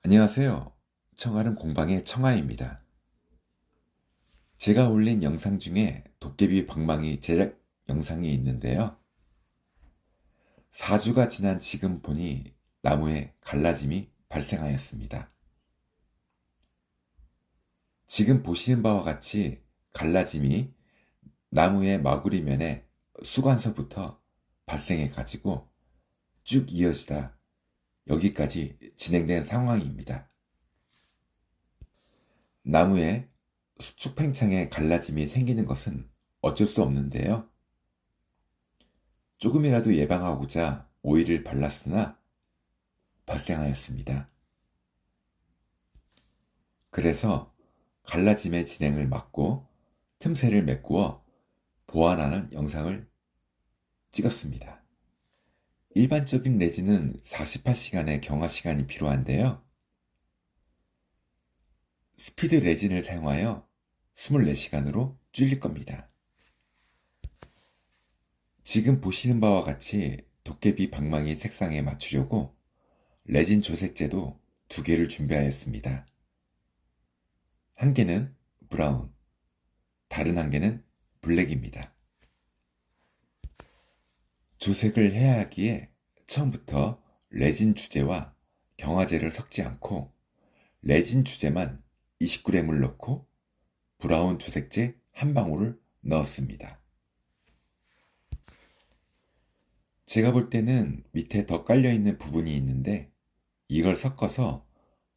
안녕하세요. 청아름 공방의 청아입니다. 제가 올린 영상 중에 도깨비 방망이 제작 영상이 있는데요. 4주가 지난 지금 보니 나무에 갈라짐이 발생하였습니다. 지금 보시는 바와 같이 갈라짐이 나무의 마구리면에 수관서부터 발생해 가지고 쭉 이어지다 여기까지 진행된 상황입니다. 나무에 수축 팽창에 갈라짐이 생기는 것은 어쩔 수 없는데요. 조금이라도 예방하고자 오일을 발랐으나 발생하였습니다. 그래서 갈라짐의 진행을 막고 틈새를 메꾸어 보완하는 영상을 찍었습니다. 일반적인 레진은 48시간의 경화 시간이 필요한데요. 스피드 레진을 사용하여 24시간으로 줄일 겁니다. 지금 보시는 바와 같이 도깨비 방망이 색상에 맞추려고 레진 조색제도 2개를 준비하였습니다. 한 개는 브라운, 다른 한 개는 블랙입니다. 조색을 해야 하기에 처음부터 레진 주제와 경화제를 섞지 않고 레진 주제만 29g을 넣고 브라운 조색제 한 방울을 넣었습니다. 제가 볼 때는 밑에 더 깔려있는 부분이 있는데 이걸 섞어서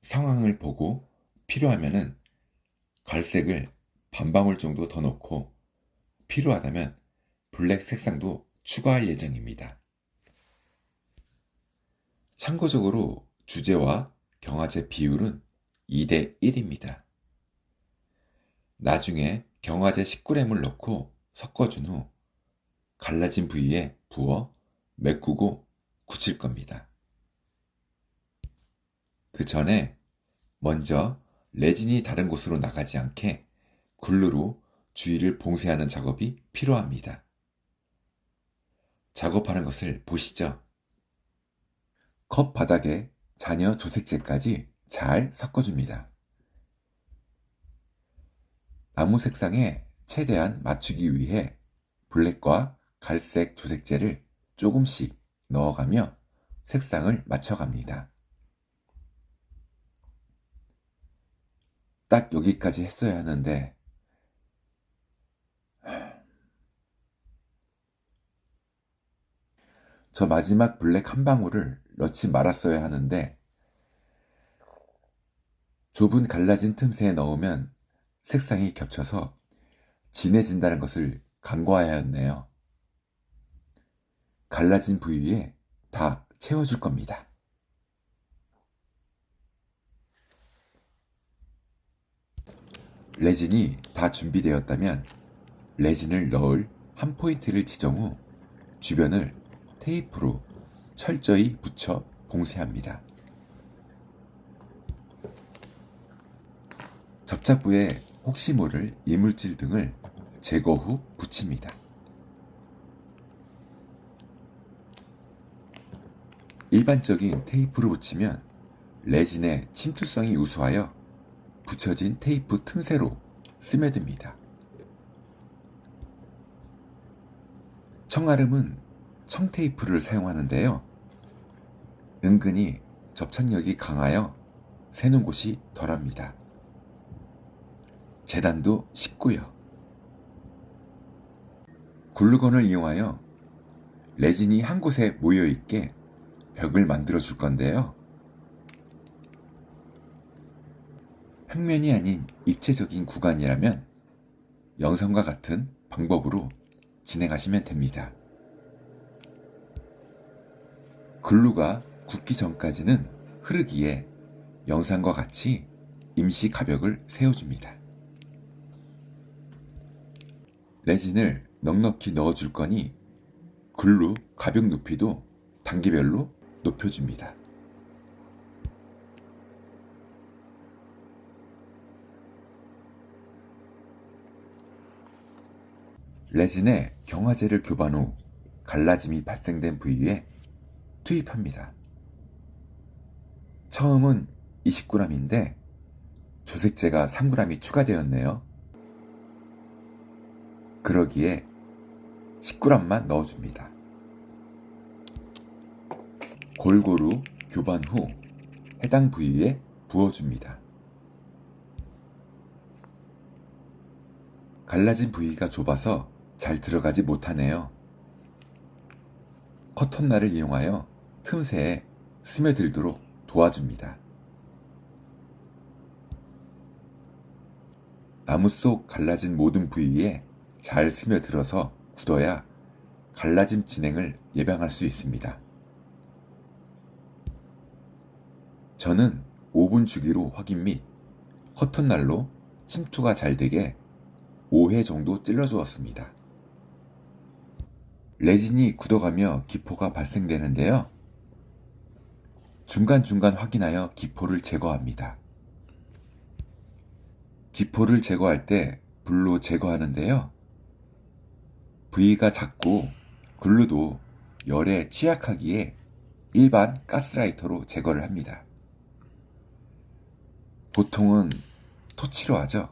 상황을 보고 필요하면은 갈색을 반방울 정도 더 넣고 필요하다면 블랙 색상도 추가할 예정입니다. 참고적으로 주제와 경화제 비율은 2대 1입니다. 나중에 경화제 19g을 넣고 섞어준 후 갈라진 부위에 부어 메꾸고 굳힐 겁니다. 그 전에 먼저 레진이 다른 곳으로 나가지 않게 글루로 주위를 봉쇄하는 작업이 필요합니다. 작업하는 것을 보시죠. 컵 바닥에 잔여 조색제까지 잘 섞어줍니다. 나무 색상에 최대한 맞추기 위해 블랙과 갈색 조색제를 조금씩 넣어가며 색상을 맞춰갑니다. 딱 여기까지 했어야 하는데 저 마지막 블랙 한 방울을 넣지 말았어야 하는데 좁은 갈라진 틈새에 넣으면 색상이 겹쳐서 진해진다는 것을 간과하여 했네요. 갈라진 부위에 다 채워줄 겁니다. 레진이 다 준비되었다면 레진을 넣을 한 포인트를 지정 후 주변을 테이프로 철저히 붙여 봉쇄합니다. 접착부에 혹시 모를 이물질 등을 제거 후 붙입니다. 일반적인 테이프로 붙이면 레진의 침투성이 우수하여 붙여진 테이프 틈새로 스며듭니다. 청아름은 청테이프를 사용하는데요. 은근히 접착력이 강하여 새는 곳이 덜합니다. 재단도 쉽고요. 글루건을 이용하여 레진이 한 곳에 모여있게 벽을 만들어 줄 건데요. 평면이 아닌 입체적인 구간이라면 영상과 같은 방법으로 진행하시면 됩니다. 글루가 굳기 전까지는 흐르기에 영상과 같이 임시 가벽을 세워줍니다. 레진을 넉넉히 넣어줄 거니 글루 가벽 높이도 단계별로 높여줍니다. 레진에 경화제를 교반 후 갈라짐이 발생된 부위에 투입합니다. 처음은 20g인데 조색제가 3g이 추가되었네요. 그러기에 10g만 넣어줍니다. 골고루 교반 후 해당 부위에 부어줍니다. 갈라진 부위가 좁아서 잘 들어가지 못하네요. 커튼날을 이용하여 틈새에 스며들도록 도와줍니다. 나무 속 갈라진 모든 부위에 잘 스며들어서 굳어야 갈라짐 진행을 예방할 수 있습니다. 저는 오븐 주기로 확인 및 커튼날로 침투가 잘 되게 5회 정도 찔러주었습니다. 레진이 굳어가며 기포가 발생되는데요. 중간중간 확인하여 기포를 제거합니다. 기포를 제거할 때 불로 제거하는데요. 부위가 작고 글루도 열에 취약하기에 일반 가스라이터로 제거를 합니다. 보통은 토치로 하죠.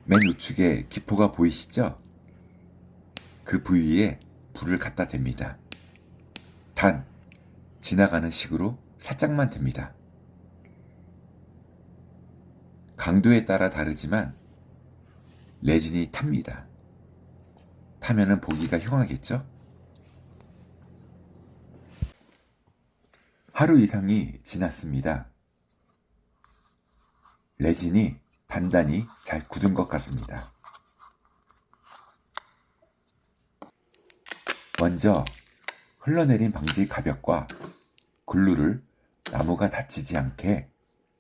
맨 우측에 기포가 보이시죠? 그 부위에 불을 갖다 댑니다. 단, 지나가는 식으로 살짝만 댑니다. 강도에 따라 다르지만 레진이 탑니다. 타면은 보기가 흉하겠죠? 하루 이상이 지났습니다. 레진이 단단히 잘 굳은 것 같습니다. 먼저 흘러내린 방지 가벽과 글루를 나무가 다치지 않게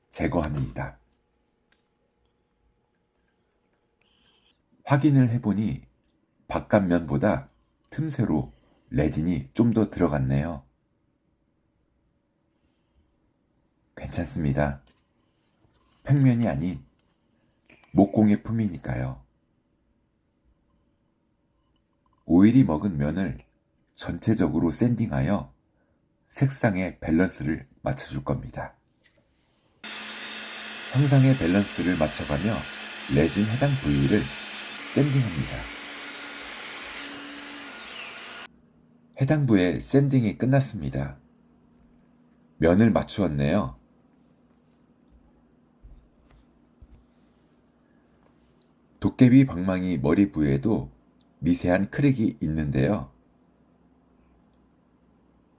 제거합니다. 확인을 해보니 바깥면보다 틈새로 레진이 좀 더 들어갔네요. 괜찮습니다. 평면이 아닌 목공의 품이니까요. 오일이 먹은 면을 전체적으로 샌딩하여 색상의 밸런스를 맞춰줄 겁니다. 형상의 밸런스를 맞춰가며 레진 해당 부위를 샌딩합니다. 해당 부의 샌딩이 끝났습니다. 면을 맞추었네요. 도깨비 방망이 머리 부에도 미세한 크랙이 있는데요.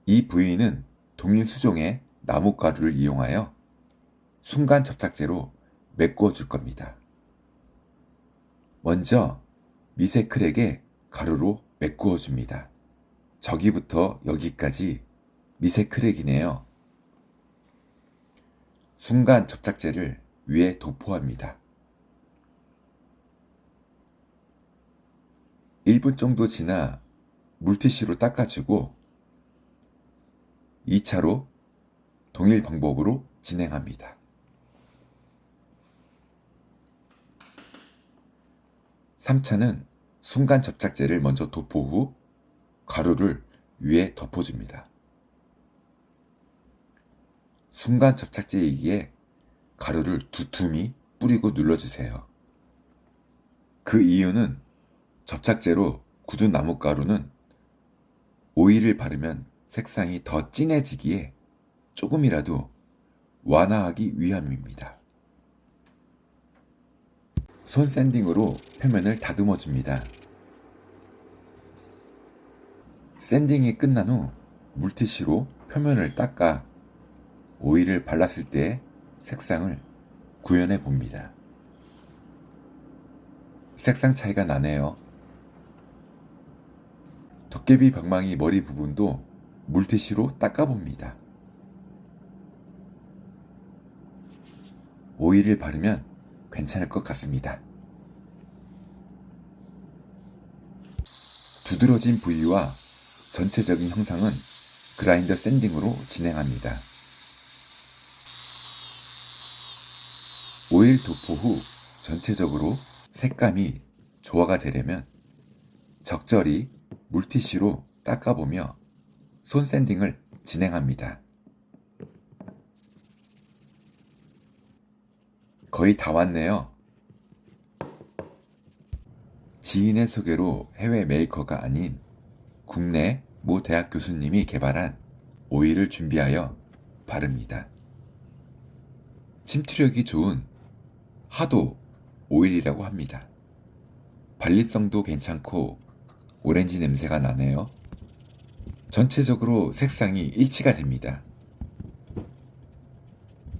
이 부위는 동일 수종의 나무가루를 이용하여 순간 접착제로 메꾸어 줄 겁니다. 먼저 미세 크랙에 가루로 메꾸어 줍니다. 저기부터 여기까지 미세 크랙이네요. 순간 접착제를 위에 도포합니다. 1분 정도 지나 물티슈로 닦아주고 2차로 동일 방법으로 진행합니다. (3차는) 순간 접착제를 먼저 도포 후 가루를 위에 덮어줍니다. 순간 접착제이기에 가루를 두툼히 뿌리고 눌러주세요. 그 이유는 접착제로 굳은 나뭇가루는 오일을 바르면 색상이 더 진해지기에 조금이라도 완화하기 위함입니다. 손 샌딩으로 표면을 다듬어 줍니다. 샌딩이 끝난 후 물티슈로 표면을 닦아 오일을 발랐을 때 색상을 구현해 봅니다. 색상 차이가 나네요. 도깨비 방망이 머리 부분도 물티슈로 닦아봅니다. 오일을 바르면 괜찮을 것 같습니다. 두드러진 부위와 전체적인 형상은 그라인더 샌딩으로 진행합니다. 오일 도포 후 전체적으로 색감이 조화가 되려면 적절히 물티슈로 닦아보며 손 샌딩을 진행합니다. 거의 다 왔네요. 지인의 소개로 해외 메이커가 아닌 국내 모 대학 교수님이 개발한 오일을 준비하여 바릅니다. 침투력이 좋은 하도 오일이라고 합니다. 발리성도 괜찮고 오렌지 냄새가 나네요. 전체적으로 색상이 일치가 됩니다.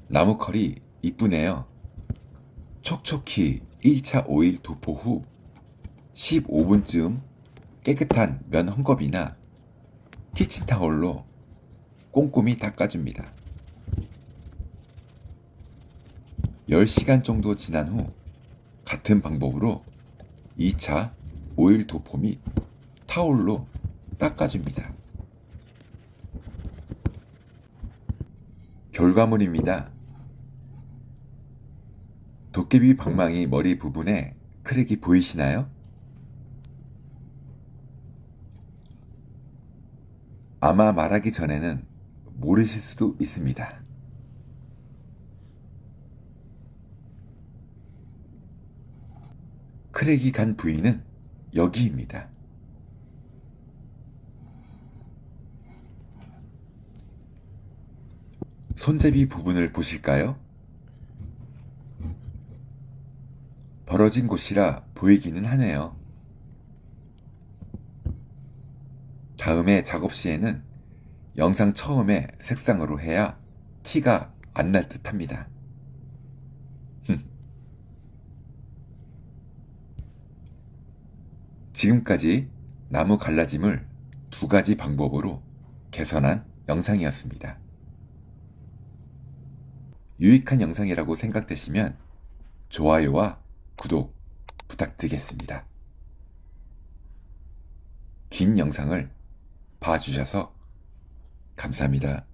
나무 컬이 이쁘네요. 촉촉히 1차 오일 도포 후 15분쯤 깨끗한 면 헝겊이나 키친타올로 꼼꼼히 닦아줍니다. 10시간 정도 지난 후 같은 방법으로 2차 오일 도포 및 타올로 닦아줍니다. 결과물입니다. 도깨비 방망이 머리 부분에 크랙이 보이시나요? 아마 말하기 전에는 모르실 수도 있습니다. 크랙이 간 부위는 여기입니다. 손잡이 부분을 보실까요? 벌어진 곳이라 보이기는 하네요. 다음에 작업 시에는 영상 처음에 색상으로 해야 티가 안 날 듯 합니다. 지금까지 나무 갈라짐을 2가지 방법으로 개선한 영상이었습니다. 유익한 영상이라고 생각되시면 좋아요와 구독 부탁드리겠습니다. 긴 영상을 봐주셔서 감사합니다.